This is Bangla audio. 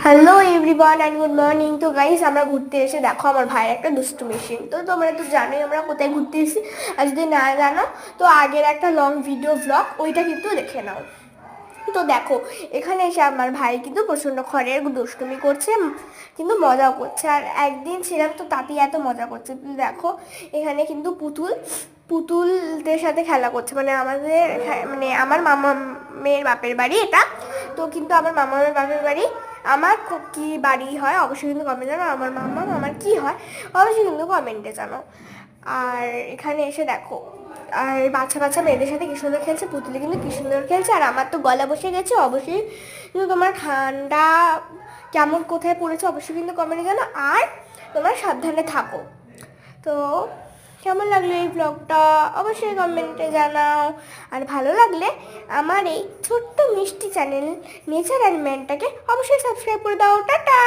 Hello everyone and good morning. তো গাইস, আমরা ঘুরতে এসে দেখো আমার ভাইয়ের একটা দুষ্টু মেশিন। তো তোমরা তো জানোই আমরা কোথায় ঘুরতে এসেছি। আর যদি না জানো তো আগের একটা লং ভিডিও ব্লগ ওইটা কিন্তু দেখে নাও। তো দেখো, এখানে এসে আমার ভাই কিন্তু প্রচণ্ড খড়ের দুষ্টুমি করছে, কিন্তু মজাও করছে। আর একদিন ছিলাম তো তাতেই এত মজা করছে। তো দেখো, এখানে কিন্তু পুতুলদের সাথে খেলা করছে। মানে আমাদের মানে আমার মামা মেয়ের বাপের বাড়ি এটা। তো কিন্তু আমার মামা মেয়ের বাপের বাড়ি আমার কি বাড়ি হয় অবশ্যই কিন্তু কমেন্টে জানো। আমার মামা আমার কি হয় অবশ্যই কিন্তু কমেন্টে জানো। আর এখানে এসে দেখো, আর বাচ্চা বাচ্চা মেয়েদের সাথে কি সুন্দর খেলছে, পুতুলি কিন্তু কি সুন্দর খেলছে। আর আমার তো গলা বসে গেছে অবশ্যই কিন্তু তোমার ঠান্ডা কেমন কোথায় পড়েছে অবশ্যই কিন্তু কমেন্টে জানো। আর তোমরা সাবধানে থাকো। তো কেমন লাগলো এই ব্লগটা অবশ্যই কমেন্টে জানাও। আর ভালো লাগলে আমার এই ছোট্ট মিষ্টি চ্যানেল নেচার অ্যান্ড ম্যানটাকে অবশ্যই সাবস্ক্রাইব করে দাও। টাটা।